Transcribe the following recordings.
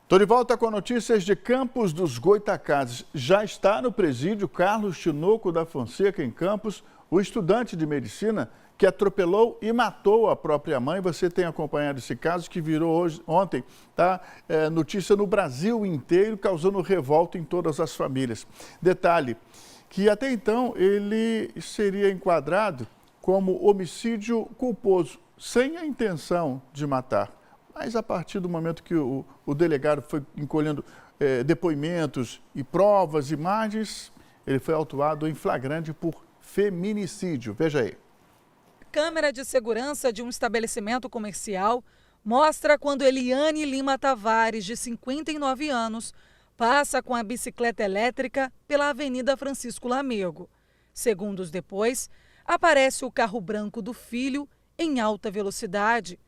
Estou de volta com notícias de Campos dos Goytacazes. Já está no presídio Carlos Tinoco da Fonseca, em Campos, o estudante de medicina que atropelou e matou a própria mãe. Você tem acompanhado esse caso que virou ontem, tá? Notícia no Brasil inteiro, causando revolta em todas as famílias. Detalhe, que até então ele seria enquadrado como homicídio culposo, sem a intenção de matar. Mas a partir do momento que o delegado foi encolhendo depoimentos e provas, imagens, ele foi autuado em flagrante por feminicídio. Veja aí. Câmera de segurança de um estabelecimento comercial mostra quando Eliane Lima Tavares, de 59 anos, passa com a bicicleta elétrica pela Avenida Francisco Lamego. Segundos depois, aparece o carro branco do filho em alta velocidade.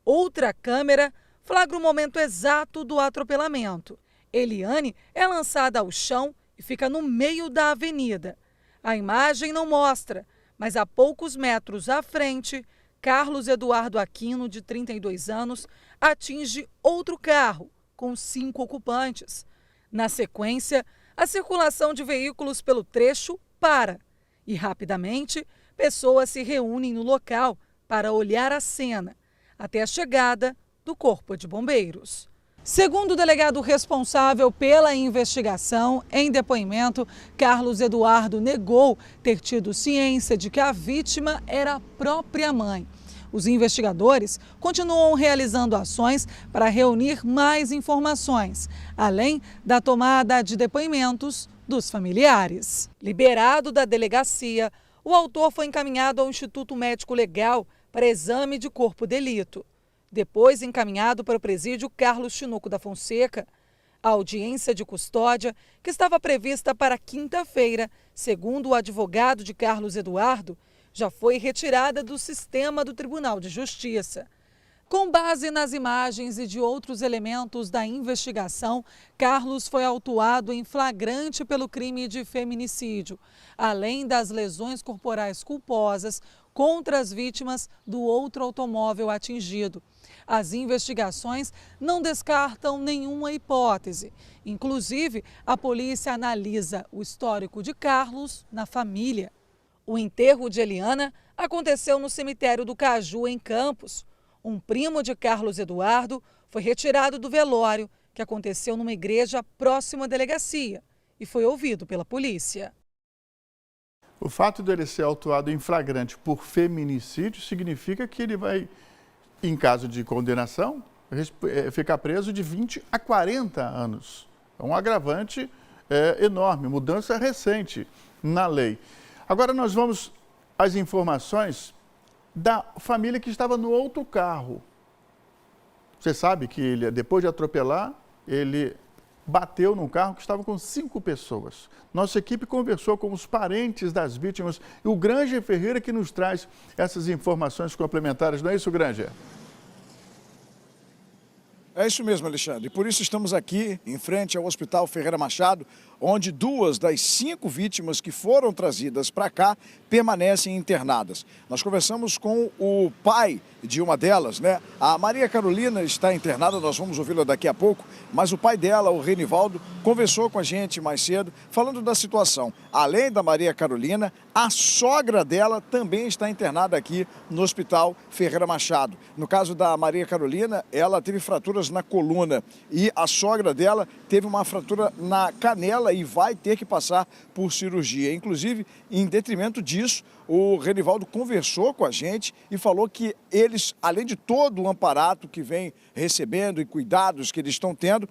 Outra câmera flagra o momento exato do atropelamento. Eliane é lançada ao chão e fica no meio da avenida. A imagem não mostra, mas a poucos metros à frente, Carlos Eduardo Aquino, de 32 anos, atinge outro carro com 5 ocupantes. Na sequência, a circulação de veículos pelo trecho para e, rapidamente, pessoas se reúnem no local para olhar a cena, até a chegada do Corpo de Bombeiros. Segundo o delegado responsável pela investigação, em depoimento, Carlos Eduardo negou ter tido ciência de que a vítima era a própria mãe. Os investigadores continuam realizando ações para reunir mais informações, além da tomada de depoimentos dos familiares. Liberado da delegacia, o autor foi encaminhado ao Instituto Médico Legal para exame de corpo de delito. Depois encaminhado para o presídio Carlos Tinoco da Fonseca. A audiência de custódia, que estava prevista para quinta-feira, segundo o advogado de Carlos Eduardo, já foi retirada do sistema do Tribunal de Justiça. Com base nas imagens e de outros elementos da investigação, Carlos foi autuado em flagrante pelo crime de feminicídio, além das lesões corporais culposas contra as vítimas do outro automóvel atingido. As investigações não descartam nenhuma hipótese. Inclusive, a polícia analisa o histórico de Carlos na família. O enterro de Eliana aconteceu no cemitério do Caju, em Campos. Um primo de Carlos Eduardo foi retirado do velório, que aconteceu numa igreja próxima à delegacia, e foi ouvido pela polícia. O fato dele ser autuado em flagrante por feminicídio significa que ele vai, em caso de condenação, ficar preso de 20 a 40 anos. É um agravante enorme, mudança recente na lei. Agora nós vamos às informações da família que estava no outro carro. Você sabe que ele, depois de atropelar, ele bateu num carro que estava com 5 pessoas. Nossa equipe conversou com os parentes das vítimas e o Granger Ferreira que nos traz essas informações complementares. Não é isso, Granger? É isso mesmo, Alexandre. Por isso estamos aqui em frente ao Hospital Ferreira Machado, onde 2 das 5 vítimas que foram trazidas para cá permanecem internadas. Nós conversamos com o pai de uma delas, né? A Maria Carolina está internada, nós vamos ouvi-la daqui a pouco, mas o pai dela, o Renivaldo, conversou com a gente mais cedo, falando da situação. Além da Maria Carolina, a sogra dela também está internada aqui no Hospital Ferreira Machado. No caso da Maria Carolina, ela teve fraturas na coluna e a sogra dela teve uma fratura na canela e vai ter que passar por cirurgia. Inclusive, em detrimento disso, o Renivaldo conversou com a gente e falou que eles, além de todo o amparato que vem recebendo e cuidados que eles estão tendo,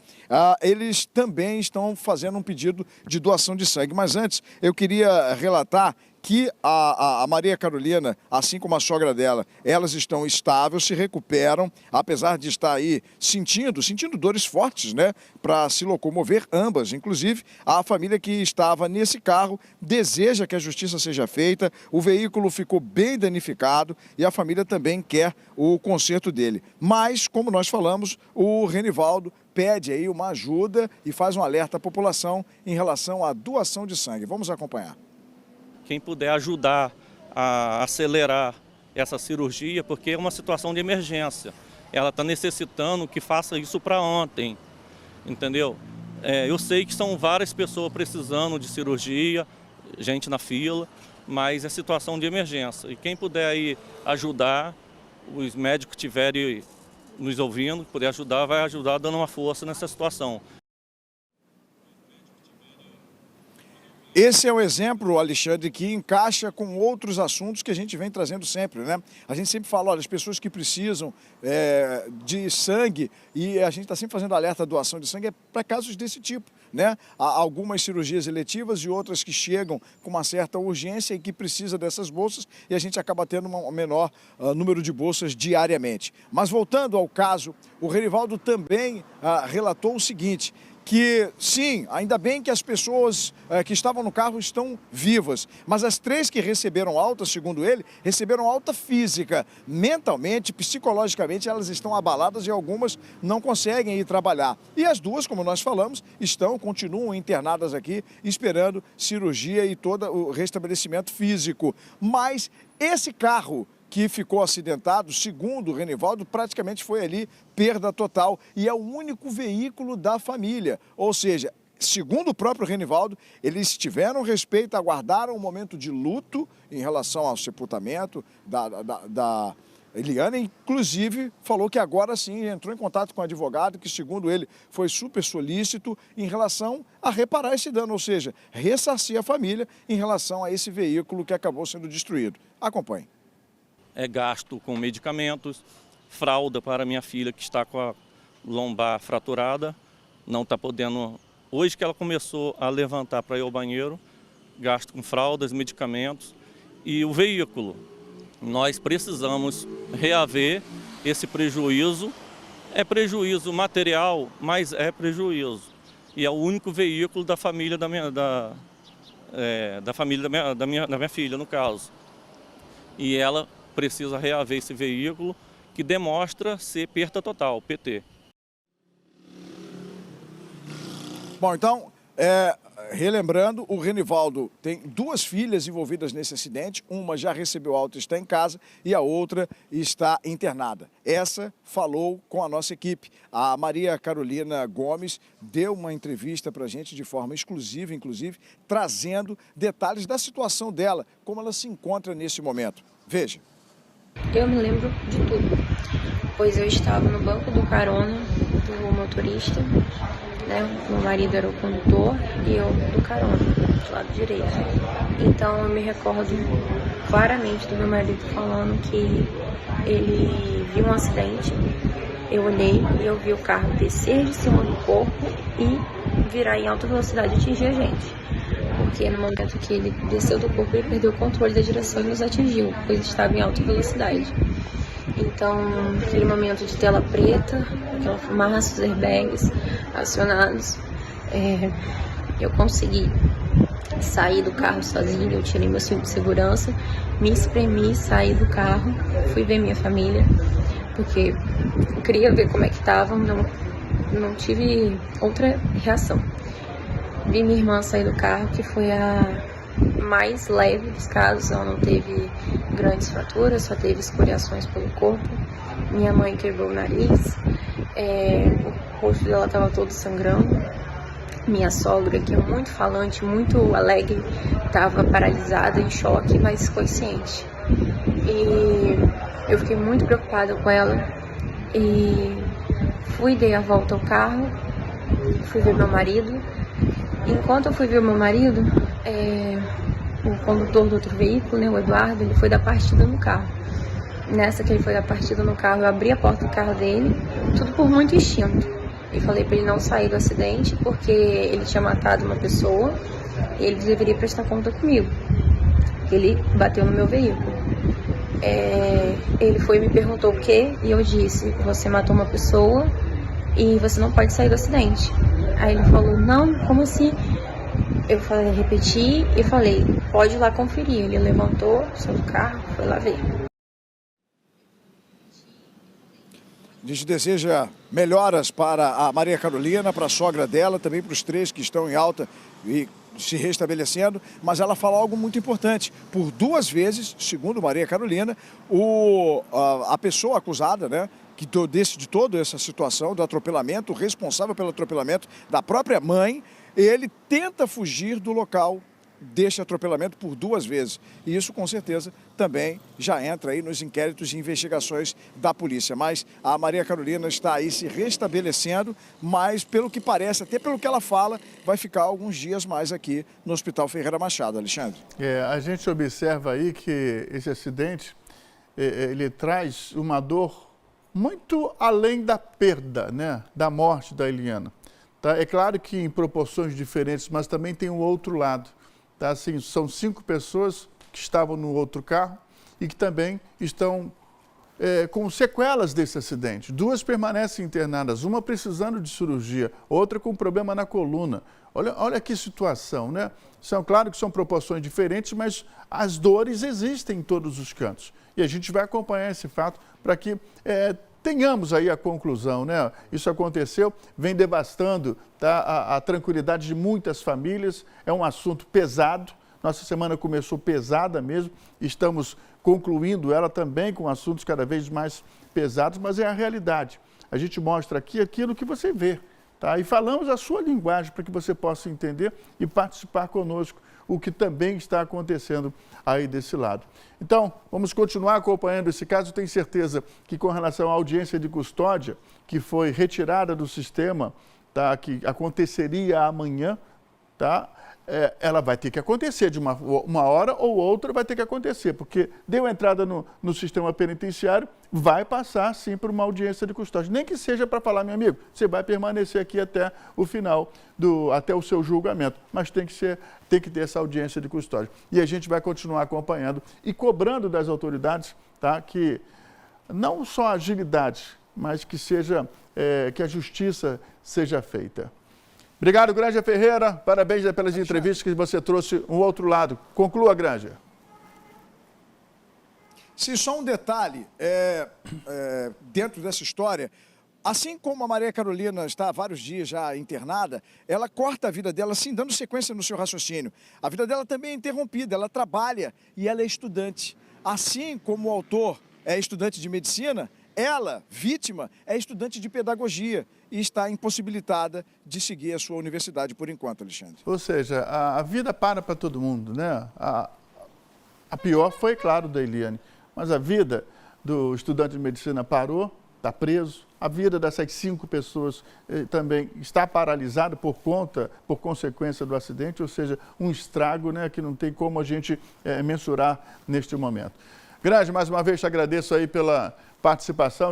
eles também estão fazendo um pedido de doação de sangue. Mas antes, eu queria relatar que a Maria Carolina, assim como a sogra dela, elas estão estáveis, se recuperam, apesar de estar aí sentindo dores fortes, né, para se locomover, ambas. Inclusive, a família que estava nesse carro deseja que a justiça seja feita, o veículo ficou bem danificado e a família também quer o conserto dele. Mas, como nós falamos, o Renivaldo pede aí uma ajuda e faz um alerta à população em relação à doação de sangue. Vamos acompanhar. Quem puder ajudar a acelerar essa cirurgia, porque é uma situação de emergência. Ela está necessitando que faça isso para ontem. entendeu? Eu sei que são várias pessoas precisando de cirurgia, gente na fila, mas é situação de emergência. E quem puder aí ajudar, os médicos que estiverem nos ouvindo, puder ajudar, vai ajudar dando uma força nessa situação. Esse é o exemplo, Alexandre, que encaixa com outros assuntos que a gente vem trazendo sempre, né? A gente sempre fala, olha, as pessoas que precisam de sangue, e a gente está sempre fazendo alerta, doação de sangue, é para casos desse tipo, né? Há algumas cirurgias eletivas e outras que chegam com uma certa urgência e que precisa dessas bolsas, e a gente acaba tendo um menor número de bolsas diariamente. Mas voltando ao caso, o Renivaldo também relatou o seguinte, que sim, ainda bem que as pessoas que estavam no carro estão vivas, mas as 3 que receberam alta, segundo ele, receberam alta física. Mentalmente, psicologicamente, elas estão abaladas e algumas não conseguem ir trabalhar. E as 2, como nós falamos, continuam internadas aqui, esperando cirurgia e todo o restabelecimento físico. Mas esse carro que ficou acidentado, segundo o Renivaldo, praticamente foi ali perda total e é o único veículo da família. Ou seja, segundo o próprio Renivaldo, eles tiveram respeito, aguardaram um momento de luto em relação ao sepultamento da Eliana, inclusive falou que agora sim entrou em contato com o advogado, que segundo ele foi super solícito em relação a reparar esse dano, ou seja, ressarcir a família em relação a esse veículo que acabou sendo destruído. Acompanhe. Gasto com medicamentos, fralda para minha filha que está com a lombar fraturada, não está podendo, hoje que ela começou a levantar para ir ao banheiro, gasto com fraldas, medicamentos e o veículo. Nós precisamos reaver esse prejuízo, é prejuízo material, mas é prejuízo. E é o único veículo da família da minha filha, no caso. E ela precisa reaver esse veículo que demonstra ser perda total, PT. Bom, então, relembrando, o Renivaldo tem 2 filhas envolvidas nesse acidente, uma já recebeu alta e está em casa e a outra está internada. Essa falou com a nossa equipe. A Maria Carolina Gomes deu uma entrevista para a gente de forma exclusiva, inclusive, trazendo detalhes da situação dela, como ela se encontra nesse momento. Veja. Eu me lembro de tudo, pois eu estava no banco do carona do motorista, né? Meu marido era o condutor e eu do carona, do lado direito. Então eu me recordo claramente do meu marido falando que ele viu um acidente, eu olhei e eu vi o carro descer de cima do corpo e virar em alta velocidade e atingir a gente. Porque no momento que ele desceu do corpo, ele perdeu o controle da direção e nos atingiu, pois estava em alta velocidade. Então, aquele momento de tela preta, aquela fumaça, os airbags acionados, eu consegui sair do carro sozinho, eu tirei meu cinto de segurança, me espremi, saí do carro, fui ver minha família, porque eu queria ver como é que estavam, não tive outra reação. Vi minha irmã sair do carro, que foi a mais leve dos casos, ela não teve grandes fraturas, só teve escoriações pelo corpo. Minha mãe quebrou o nariz, o rosto dela estava todo sangrando. Minha sogra, que é muito falante, muito alegre, estava paralisada, em choque, mas consciente. E eu fiquei muito preocupada com ela e dei a volta ao carro, fui ver meu marido. Enquanto eu fui ver o meu marido, o condutor do outro veículo, né, o Eduardo, ele foi dar partida no carro. Nessa que ele foi dar partida no carro, eu abri a porta do carro dele, tudo por muito instinto. E falei para ele não sair do acidente, porque ele tinha matado uma pessoa e ele deveria prestar conta comigo. Ele bateu no meu veículo. Ele foi e me perguntou o quê, e eu disse: você matou uma pessoa e você não pode sair do acidente. Aí ele falou: não, como assim? Eu falei, repeti e falei: pode ir lá conferir. Ele levantou, saiu do carro, foi lá ver. A gente deseja melhoras para a Maria Carolina, para a sogra dela, também para os 3 que estão em alta e se restabelecendo, mas ela fala algo muito importante. Por 2 vezes, segundo Maria Carolina, a pessoa acusada, né, de toda essa situação do atropelamento, o responsável pelo atropelamento da própria mãe, ele tenta fugir do local deste atropelamento por 2 vezes. E isso, com certeza, também já entra aí nos inquéritos e investigações da polícia. Mas a Maria Carolina está aí se restabelecendo, mas pelo que parece, até pelo que ela fala, vai ficar alguns dias mais aqui no Hospital Ferreira Machado, Alexandre. A gente observa aí que esse acidente, ele traz uma dor muito além da perda, né, da morte da Eliana. Tá? É claro que em proporções diferentes, mas também tem um outro lado. Tá? Assim, são 5 pessoas que estavam no outro carro e que também estão com sequelas desse acidente. 2 permanecem internadas, uma precisando de cirurgia, outra com problema na coluna. Olha que situação, né? Claro que são proporções diferentes, mas as dores existem em todos os cantos. E a gente vai acompanhar esse fato para que tenhamos aí a conclusão, né? Isso aconteceu, vem devastando, tá, a tranquilidade de muitas famílias, é um assunto pesado. Nossa semana começou pesada mesmo, estamos concluindo ela também com assuntos cada vez mais pesados, mas é a realidade. A gente mostra aqui aquilo que você vê, tá? E falamos a sua linguagem para que você possa entender e participar conosco o que também está acontecendo aí desse lado. Então, vamos continuar acompanhando esse caso. Tenho certeza que com relação à audiência de custódia, que foi retirada do sistema, tá, que aconteceria amanhã, tá, ela vai ter que acontecer de uma hora ou outra, vai ter que acontecer, porque deu entrada no sistema penitenciário, vai passar sim por uma audiência de custódia. Nem que seja para falar, meu amigo, você vai permanecer aqui até o final, até o seu julgamento, mas tem que ter essa audiência de custódia. E a gente vai continuar acompanhando e cobrando das autoridades, tá, que não só agilidade, mas que que a justiça seja feita. Obrigado, Granja Ferreira. Parabéns pelas entrevistas que você trouxe um outro lado. Conclua, Granja. Sim, só um detalhe, dentro dessa história, assim como a Maria Carolina está há vários dias já internada, ela corta a vida dela, assim, dando sequência no seu raciocínio. A vida dela também é interrompida, ela trabalha e ela é estudante. Assim como o autor é estudante de medicina, ela, vítima, é estudante de pedagogia e está impossibilitada de seguir a sua universidade por enquanto, Alexandre. Ou seja, a vida para todo mundo, né? A pior foi, claro, da Eliane, mas a vida do estudante de medicina parou, está preso. A vida dessas 5 pessoas também está paralisada por consequência do acidente, ou seja, um estrago, né, que não tem como a gente mensurar neste momento. Grande, mais uma vez te agradeço aí pela participação.